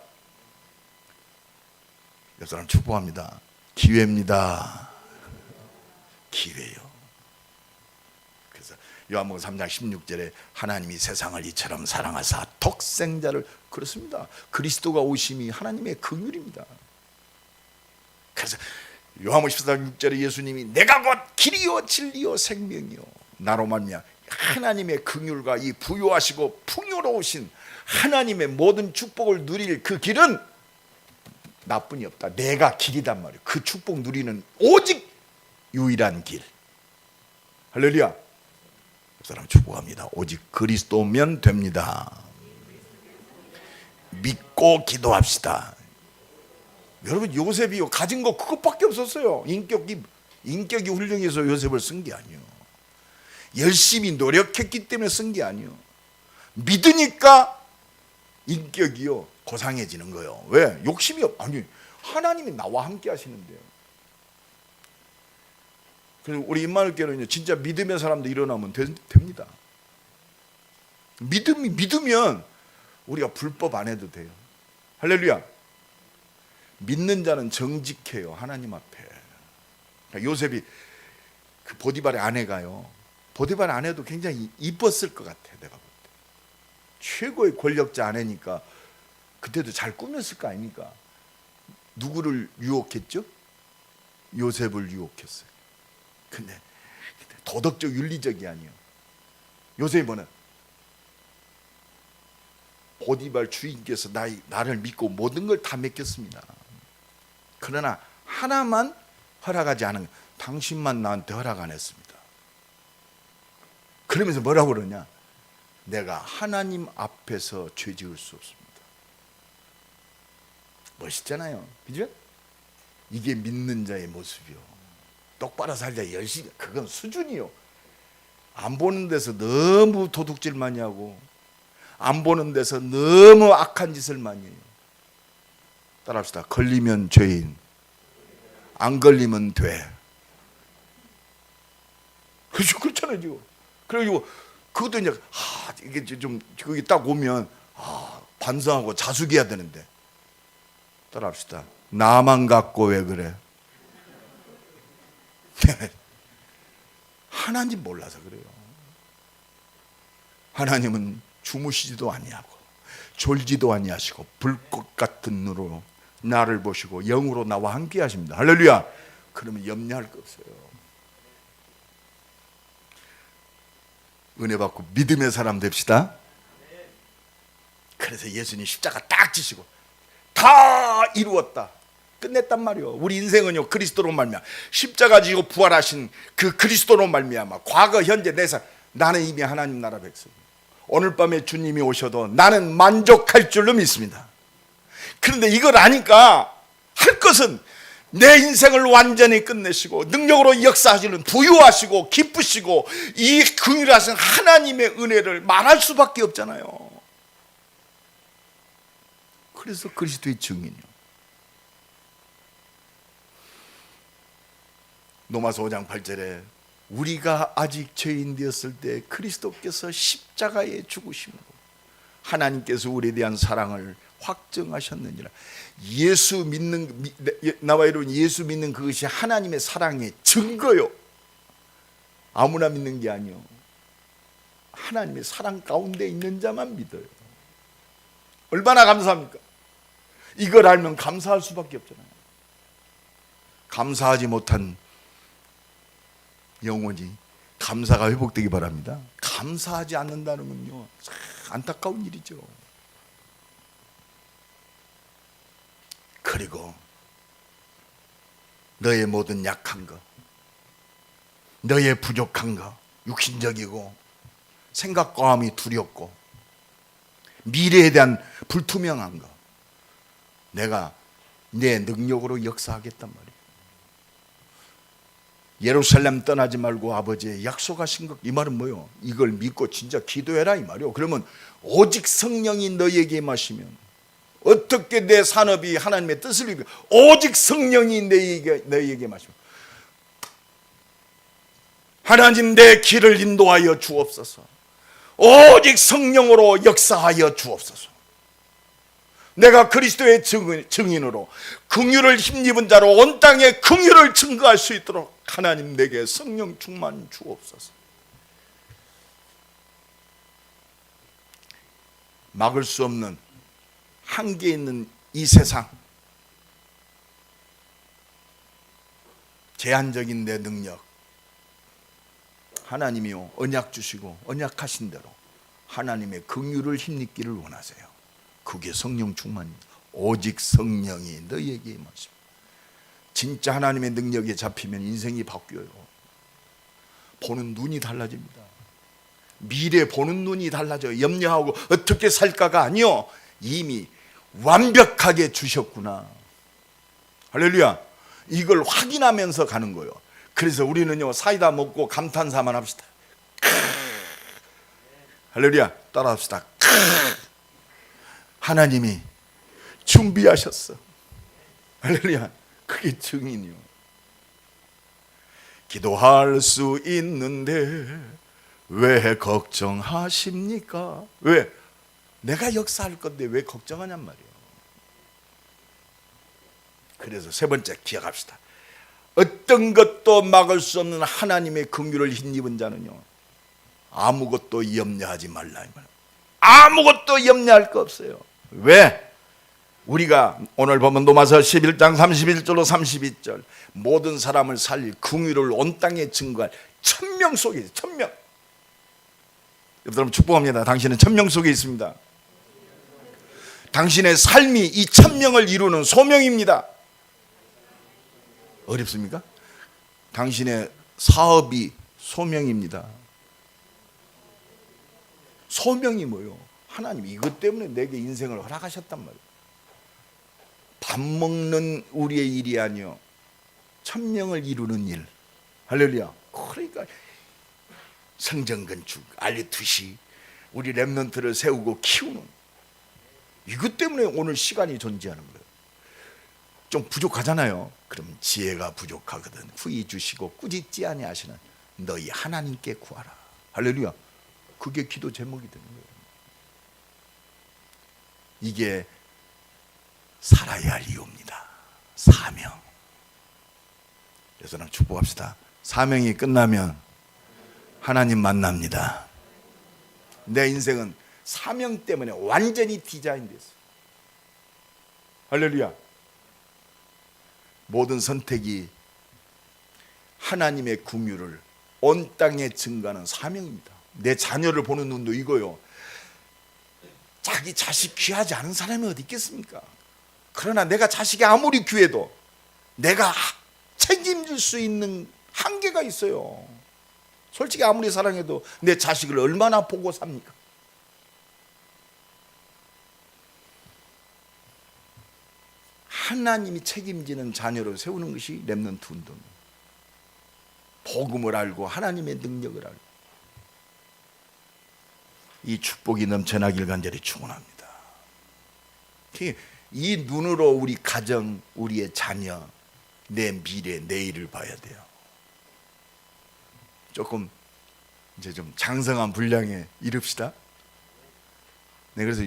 A: 옆 사람 축복합니다. 기회입니다. 기회요. 그래서 요한복음 3장 16절에 하나님이 세상을 이처럼 사랑하사 독생자를, 그렇습니다. 그리스도가 오심이 하나님의 긍휼입니다. 그래서 요한복음 14장 6절에 예수님이 내가 곧 길이요 진리요 생명이요 나로 말미암아 하나님의 긍휼과 이 부유하시고 풍요로우신 하나님의 모든 축복을 누릴 그 길은 나뿐이 없다. 내가 길이단 말이에요. 그 축복 누리는 오직 유일한 길. 할렐루야. 그 사람 축복합니다. 오직 그리스도면 됩니다. 믿고 기도합시다. 여러분 요셉이요 가진 거 그것밖에 없었어요. 인격이 훌륭해서 요셉을 쓴 게 아니에요. 열심히 노력했기 때문에 쓴 게 아니에요. 믿으니까 인격이요 고상해지는 거예요. 왜? 욕심이 아니, 하나님이 나와 함께 하시는데요. 그래서 우리 임마누엘교회는 진짜 믿음의 사람도 일어나면 됩니다. 믿으면 우리가 불법 안 해도 돼요. 할렐루야. 믿는 자는 정직해요. 하나님 앞에. 그러니까 요셉이 그 보디발의 아내가요, 보디발 아내도 굉장히 이뻤을 것 같아. 내가 볼 때 최고의 권력자 아내니까 그때도 잘 꾸몄을 거 아닙니까? 누구를 유혹했죠? 요셉을 유혹했어요. 근데 도덕적 윤리적이 아니에요. 요셉이 뭐냐? 보디발 주인께서 나를 믿고 모든 걸 다 맡겼습니다. 그러나 하나만 허락하지 않은, 당신만 나한테 허락 안 했습니다. 그러면서 뭐라고 그러냐? 내가 하나님 앞에서 죄 지을 수 없습니다. 멋있잖아요, 그죠? 이게 믿는 자의 모습이요. 똑바로 살자, 열심히. 그건 수준이요. 안 보는 데서 너무 도둑질 많이 하고, 안 보는 데서 너무 악한 짓을 많이 해요. 따라합시다. 걸리면 죄인, 안 걸리면 돼. 그렇죠, 그렇잖아요 지금. 그리고 그것도 이제 이게 좀 거기 딱 오면 반성하고 자숙해야 되는데, 따라합시다. 나만 갖고 왜 그래? 하나님 몰라서 그래요. 하나님은 주무시지도 아니하고 졸지도 아니하시고 불꽃 같은 눈으로 나를 보시고 영으로 나와 함께 하십니다. 할렐루야. 그러면 염려할 거 없어요. 은혜 받고 믿음의 사람 됩시다. 그래서 예수님 십자가 딱 지시고 다 이루었다, 끝냈단 말이요. 우리 인생은요, 그리스도로 말미암아 십자가 지고 부활하신 그 그리스도로 말미암아 과거 현재 내사, 나는 이미 하나님 나라 백성. 오늘 밤에 주님이 오셔도 나는 만족할 줄로 믿습니다. 그런데 이걸 아니까 할 것은 내 인생을 완전히 끝내시고 능력으로 역사하시는, 부유하시고 기쁘시고 이 긍휼하신 하나님의 은혜를 말할 수밖에 없잖아요. 그래서 그리스도의 증인이요. 로마서 5장 8절에 우리가 아직 죄인 되었을 때 그리스도께서 십자가에 죽으심으로 하나님께서 우리에 대한 사랑을 확증하셨느니라. 예수 믿는, 나와 여러분 예수 믿는 그것이 하나님의 사랑의 증거요. 아무나 믿는 게 아니요, 하나님의 사랑 가운데 있는 자만 믿어요. 얼마나 감사합니까? 이걸 알면 감사할 수밖에 없잖아요. 감사하지 못한 영혼이 감사가 회복되기 바랍니다. 감사하지 않는다는 건요, 안타까운 일이죠. 그리고 너의 모든 약한 것, 너의 부족한 것, 육신적이고 생각과함이 두렵고 미래에 대한 불투명한 것, 내가 내 능력으로 역사하겠단 말이에요. 예루살렘 떠나지 말고 아버지의 약속하신 것, 이 말은 뭐예요? 이걸 믿고 진짜 기도해라 이 말이에요. 그러면 오직 성령이 너에게 임하시면 어떻게 내 산업이 하나님의 뜻을 이루고, 오직 성령이 너에게 임하시면 하나님 내 길을 인도하여 주옵소서. 오직 성령으로 역사하여 주옵소서. 내가 그리스도의 증인으로 긍휼을 힘입은 자로 온 땅에 긍휼을 증거할 수 있도록 하나님 내게 성령 충만 주옵소서. 막을 수 없는 한계 있는 이 세상, 제한적인 내 능력, 하나님이요 언약 주시고 언약하신 대로 하나님의 긍휼을 힘입기를 원하세요. 그게 성령 충만입니다. 오직 성령이 너희에게 임하십니다. 진짜 하나님의 능력에 잡히면 인생이 바뀌어요. 보는 눈이 달라집니다. 미래 보는 눈이 달라져요. 염려하고 어떻게 살까가 아니요, 이미 완벽하게 주셨구나. 할렐루야. 이걸 확인하면서 가는 거예요. 그래서 우리는요, 사이다 먹고 감탄사만 합시다. 할렐루야. 따라합시다. 하나님이 준비하셨어. 할렐루야. 그게 증인이요. 기도할 수 있는데 왜 걱정하십니까? 왜? 내가 역사할 건데 왜 걱정하냔 말이에요. 그래서 세 번째 기억합시다. 어떤 것도 막을 수 없는 하나님의 긍휼을 힘입은 자는요, 아무것도 염려하지 말라 이 말이에요. 아무것도 염려할 거 없어요. 왜? 우리가 오늘 보면 로마서 11장 31절로 32절, 모든 사람을 살릴 긍휼을 온 땅에 증거할 1000명 속에 있어요. 1000명. 여러분 축복합니다. 당신은 1000명 속에 있습니다. 당신의 삶이 이 1000명을 이루는 소명입니다. 어렵습니까? 당신의 사업이 소명입니다. 소명이 뭐요? 하나님 이것 때문에 내게 인생을 허락하셨단 말이에요. 밥 먹는 우리의 일이 아니요 천명을 이루는 일. 할렐루야. 그러니까 성전 건축 알리투시 우리 렘넌트를 세우고 키우는 이것 때문에 오늘 시간이 존재하는 거예요. 좀 부족하잖아요. 그럼 지혜가 부족하거든 후히 주시고 꾸짖지 아니하시는 너희 하나님께 구하라. 할렐루야. 그게 기도 제목이 되는 거예요. 이게 살아야 할 이유입니다. 사명. 그래서 축복합시다. 사명이 끝나면 하나님 만납니다. 내 인생은 사명 때문에 완전히 디자인됐어요. 할렐루야. 모든 선택이 하나님의 긍휼을 온 땅에 증가하는 사명입니다. 내 자녀를 보는 눈도 이거요. 자기 자식 귀하지 않은 사람이 어디 있겠습니까? 그러나 내가 자식이 아무리 귀해도 내가 책임질 수 있는 한계가 있어요. 솔직히 아무리 사랑해도 내 자식을 얼마나 보고 삽니까? 하나님이 책임지는 자녀를 세우는 것이 렘넌트 운동이에요. 복음을 알고 하나님의 능력을 알고 이 축복이 넘쳐나길 간절히 축원합니다. 이 눈으로 우리 가정, 우리의 자녀, 내 미래, 내일을 봐야 돼요. 조금 이제 좀 장성한 분량에 이릅시다. 네, 그래서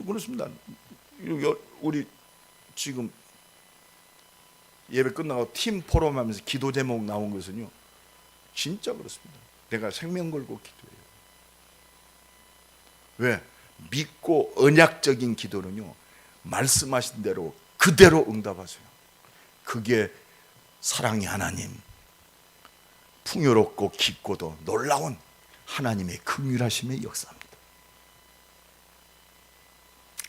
A: 그렇습니다. 우리 지금 예배 끝나고 팀 포럼하면서 기도 제목 나온 것은요, 진짜 그렇습니다. 내가 생명 걸고 기도해요. 왜? 믿고 언약적인 기도는요, 말씀하신 대로 그대로 응답하세요. 그게 사랑의 하나님, 풍요롭고 깊고도 놀라운 하나님의 긍휼하심의 역사입니다.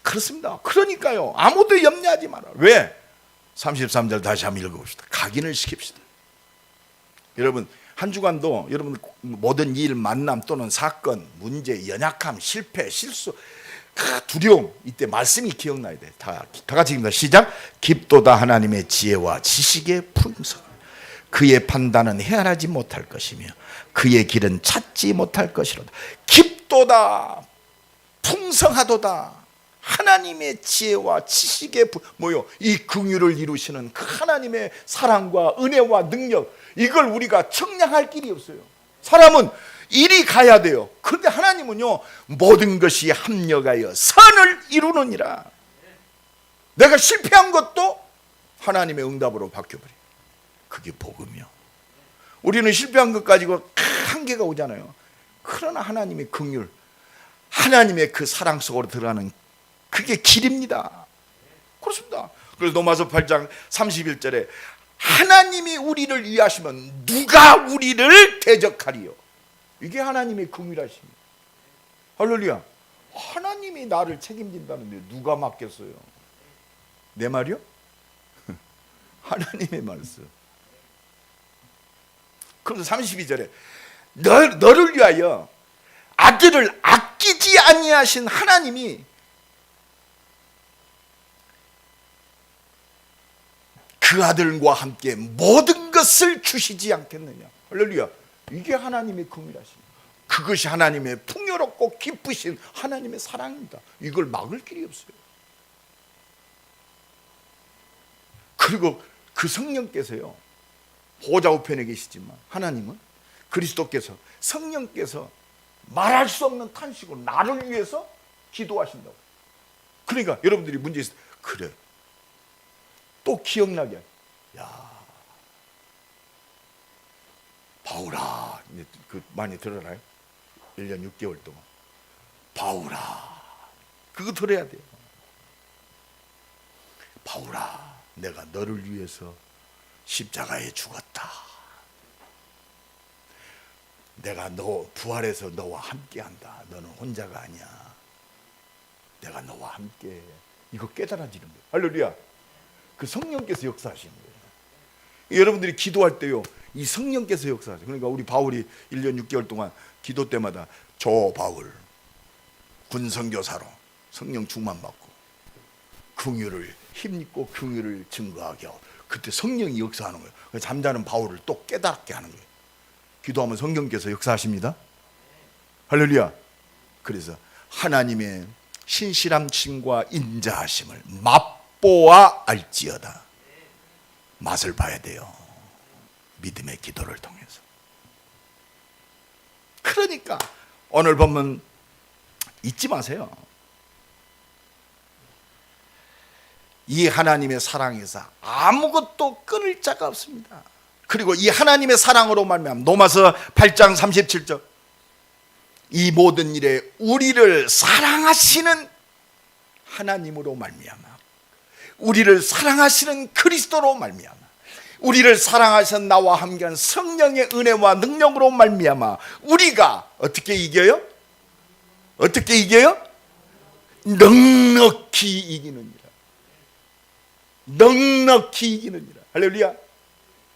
A: 그렇습니다. 그러니까요, 아무도 염려하지 마라. 왜? 33절 다시 한번 읽어봅시다. 각인을 시킵시다. 여러분, 한 주간도 여러분 모든 일, 만남 또는 사건, 문제, 연약함, 실패, 실수, 두려움, 이때 말씀이 기억나야 돼. 다 같이 읽습니다. 시작. 깊도다 하나님의 지혜와 지식의 풍성, 그의 판단은 헤아나지 못할 것이며 그의 길은 찾지 못할 것이로다. 깊도다, 풍성하도다. 하나님의 지혜와 지식의 뭐요? 이 긍휼을 이루시는 그 하나님의 사랑과 은혜와 능력, 이걸 우리가 청량할 길이 없어요. 사람은 이리 가야 돼요. 그런데 하나님은요, 모든 것이 합력하여 선을 이루느니라. 내가 실패한 것도 하나님의 응답으로 바뀌어버려요. 그게 복음이요. 우리는 실패한 것 가지고 한계가 오잖아요. 그러나 하나님의 긍휼, 하나님의 그 사랑 속으로 들어가는 그게 길입니다. 그렇습니다. 그래서 로마서 8장 31절에 하나님이 우리를 위하시면 누가 우리를 대적하리요? 이게 하나님의 긍휼하심이에요. 할렐루야. 하나님이 나를 책임진다는데 누가 맡겠어요? 내 말이요? 하나님의 말씀. 그래서 32절에 너를 위하여 아들을 아끼지 아니하신 하나님이 그 아들과 함께 모든 것을 주시지 않겠느냐. 할렐루야. 이게 하나님의 긍휼하심. 그것이 하나님의 풍요롭고 기쁘신 하나님의 사랑입니다. 이걸 막을 길이 없어요. 그리고 그 성령께서요, 보좌 우편에 계시지만 하나님은 그리스도께서, 성령께서 말할 수 없는 탄식으로 나를 위해서 기도하신다고. 그러니까 여러분들이 문제 있어요. 그래, 또 기억나게, 야, 바울아, 그 많이 들어나요? 1년 6개월 동안 바울아, 그거 들어야 돼요. 바울아, 내가 너를 위해서 십자가에 죽었다. 내가 너 부활해서 너와 함께한다. 너는 혼자가 아니야. 내가 너와 함께. 이거 깨달아지는 거예요. 할렐루야. 그 성령께서 역사하시는 거예요. 여러분들이 기도할 때요, 이 성령께서 역사하세요. 그러니까 우리 바울이 1년 6개월 동안 기도 때마다 저 바울, 군선교사로 성령 충만받고 긍휼을 힘있고 긍휼을 증거하게 하고, 그때 성령이 역사하는 거예요. 잠자는 바울을 또 깨닫게 하는 거예요. 기도하면 성령께서 역사하십니다. 할렐루야. 그래서 하나님의 신실함심과 인자하심을 맛보아 알지어다. 맛을 봐야 돼요. 믿음의 기도를 통해서. 그러니까 오늘 보면 잊지 마세요. 이 하나님의 사랑에서 아무것도 끊을 자가 없습니다. 그리고 이 하나님의 사랑으로 말미암아 로마서 8장 37절, 이 모든 일에 우리를 사랑하시는 하나님으로 말미암아, 우리를 사랑하시는 그리스도로 말미암아, 우리를 사랑하신 나와 함께한 성령의 은혜와 능력으로 말미암아 우리가 어떻게 이겨요? 어떻게 이겨요? 넉넉히 이기느니라. 넉넉히 이기느니라. 할렐루야.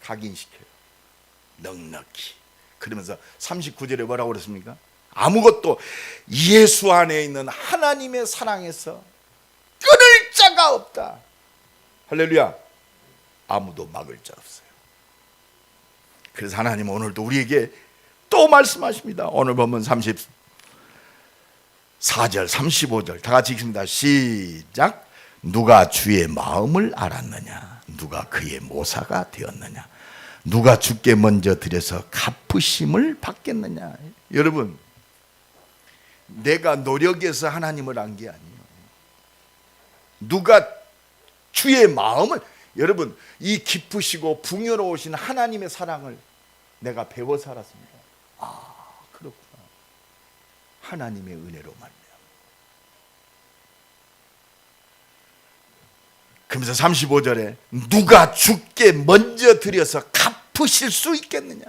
A: 각인시켜요. 넉넉히. 그러면서 39절에 뭐라고 그랬습니까? 아무것도 예수 안에 있는 하나님의 사랑에서 끊을 자가 없다. 할렐루야. 아무도 막을 자 없어요. 그래서 하나님은 오늘도 우리에게 또 말씀하십니다. 오늘 보면 34절 35절 다 같이 읽습니다. 시작. 누가 주의 마음을 알았느냐? 누가 그의 모사가 되었느냐? 누가 주께 먼저 드려서 갚으심을 받겠느냐? 여러분, 내가 노력해서 하나님을 안 게 아니에요. 누가 주의 마음을, 여러분, 이 기쁘시고 풍요로우신 하나님의 사랑을 내가 배워 살았습니다. 아, 그렇구나. 하나님의 은혜로 말이야. 그러면서 35절에 누가 주께 먼저 드려서 갚으실 수 있겠느냐?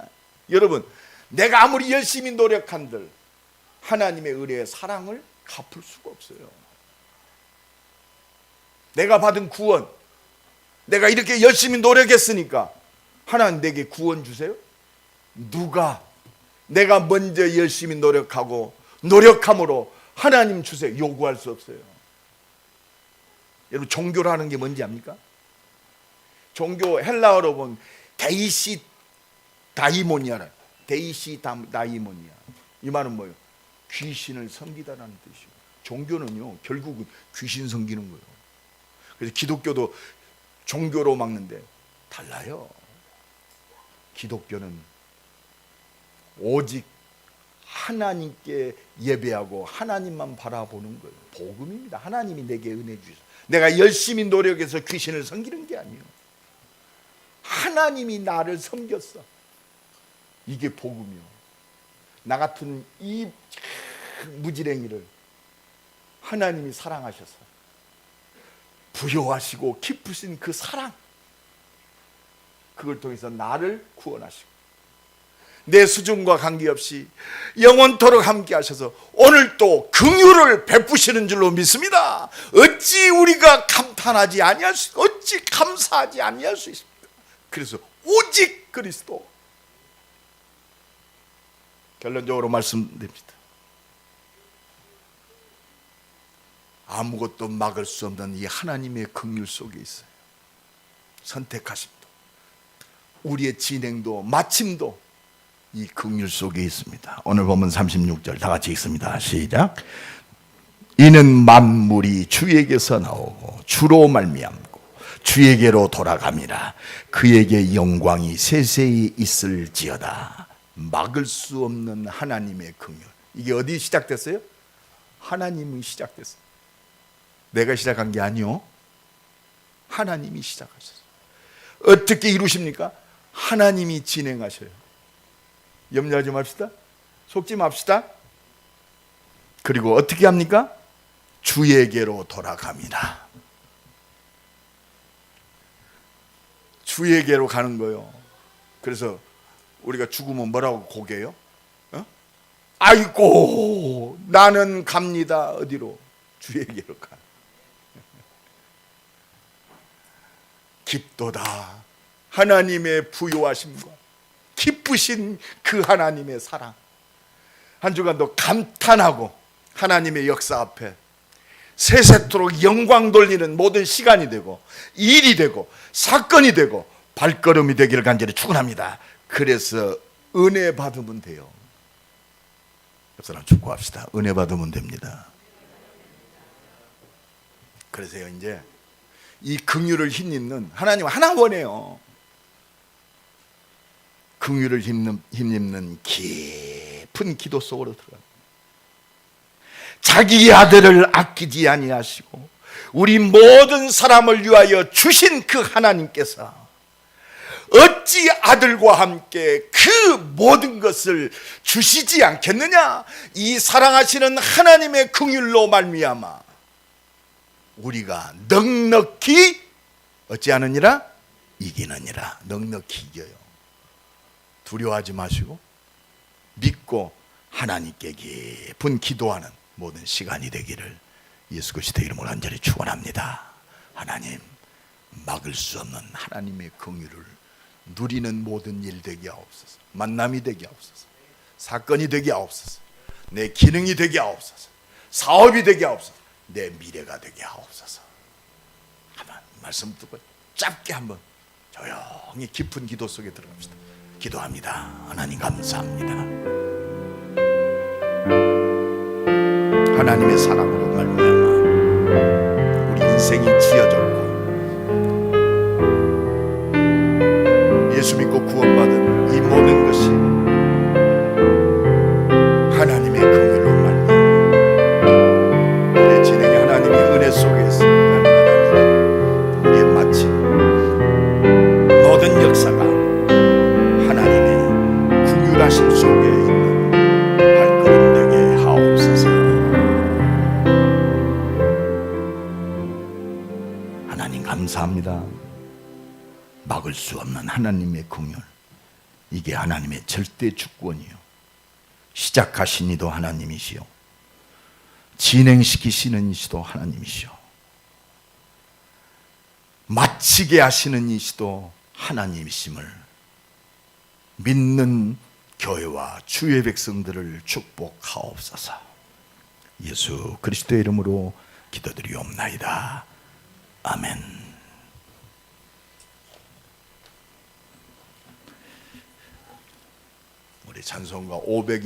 A: 여러분, 내가 아무리 열심히 노력한들 하나님의 은혜의 사랑을 갚을 수가 없어요. 내가 받은 구원, 내가 이렇게 열심히 노력했으니까 하나님 내게 구원 주세요? 누가 내가 먼저 열심히 노력하고 노력함으로 하나님 주세요 요구할 수 없어요. 여러분, 종교라는 게 뭔지 압니까? 종교 헬라어로 보면 데이시 다이모니아라. 데이시 다이모니아. 이 말은 뭐예요? 귀신을 섬기다라는 뜻이에요. 종교는요 결국은 귀신 섬기는 거예요. 그래서 기독교도 종교로 막는데 달라요. 기독교는 오직 하나님께 예배하고 하나님만 바라보는 거예요. 복음입니다. 하나님이 내게 은혜 주셔서 내가 열심히 노력해서 귀신을 섬기는 게 아니에요. 하나님이 나를 섬겼어. 이게 복음이요. 나 같은 이 무지랭이를 하나님이 사랑하셔서 부여하시고 깊으신 그 사랑, 그걸 통해서 나를 구원하시고 내 수준과 관계없이 영원토록 함께 하셔서 오늘 또 긍휼을 베푸시는 줄로 믿습니다. 어찌 우리가 감탄하지 아니할 수, 어찌 감사하지 아니할 수 있습니까? 그래서 오직 그리스도. 결론적으로 말씀드립니다. 아무것도 막을 수 없는 이 하나님의 긍휼 속에 있어요. 선택하심도, 우리의 진행도, 마침도 이 긍휼 속에 있습니다. 오늘 보면 36절 다 같이 읽습니다. 시작. 이는 만물이 주에게서 나오고 주로 말미암고 주에게로 돌아감이라. 그에게 영광이 세세히 있을지어다. 막을 수 없는 하나님의 긍휼. 이게 어디 시작됐어요? 하나님이 시작됐어요. 내가 시작한 게 아니요, 하나님이 시작하셨어요. 어떻게 이루십니까? 하나님이 진행하셔요. 염려하지 맙시다. 속지 맙시다. 그리고 어떻게 합니까? 주에게로 돌아갑니다. 주에게로 가는 거예요. 그래서 우리가 죽으면 뭐라고 고개요? 아이고 나는 갑니다. 어디로? 주에게로 가. 깊도다 하나님의 부요하심과 기쁘신 그 하나님의 사랑. 한 주간도 감탄하고 하나님의 역사 앞에 세세토록 영광 돌리는 모든 시간이 되고 일이 되고 사건이 되고 발걸음이 되기를 간절히 축원합니다. 그래서 은혜 받으면 돼요. 옆 사람 축구합시다. 은혜 받으면 됩니다. 그래서요, 이제 이 긍휼을 힘입는 하나님 하나 원해요. 긍휼을 힘입는 깊은 기도 속으로 들어가. 자기 아들을 아끼지 아니하시고 우리 모든 사람을 위하여 주신 그 하나님께서 어찌 아들과 함께 그 모든 것을 주시지 않겠느냐? 이 사랑하시는 하나님의 긍휼로 말미암아 우리가 넉넉히 어찌하느니라? 이기느니라. 넉넉히 이겨요. 두려워하지 마시고 믿고 하나님께 깊은 기도하는 모든 시간이 되기를 예수 그리스도의 이름으로 간절히 축원합니다. 하나님, 막을 수 없는 하나님의 긍휼을 누리는 모든 일 되게 하옵소서. 만남이 되게 하옵소서. 사건이 되게 하옵소서. 내 기능이 되게 하옵소서. 사업이 되게 하옵소서. 내 미래가 되게 하옵소서. 한번 말씀 듣고 짧게 한번 조용히 깊은 기도 속에 들어갑시다. 기도합니다. 하나님 감사합니다. 하나님의 사랑으로 말미암아 우리 인생이 지어졌고 예수 믿고 구원받은 이 모든 것이 하나님의 긍휼로 말미암아 우리의 진행이 하나님의 은혜 속에 있습니다. 우리의 마치 모든 역사가 하나님의 긍휼하심 속에 있는 발걸음 되게 하옵소서. 하나님 감사합니다. 막을 수 없는 하나님의 긍휼, 이게 하나님의 절대 주권이요, 시작하신 이도 하나님이시요 진행시키시는 이시도 하나님이시요 마치게 하시는 이시도 하나님이심을 믿는 교회와 주의 백성들을 축복하옵소서. 예수 그리스도의 이름으로 기도드리옵나이다. 아멘. 우리 찬송가 502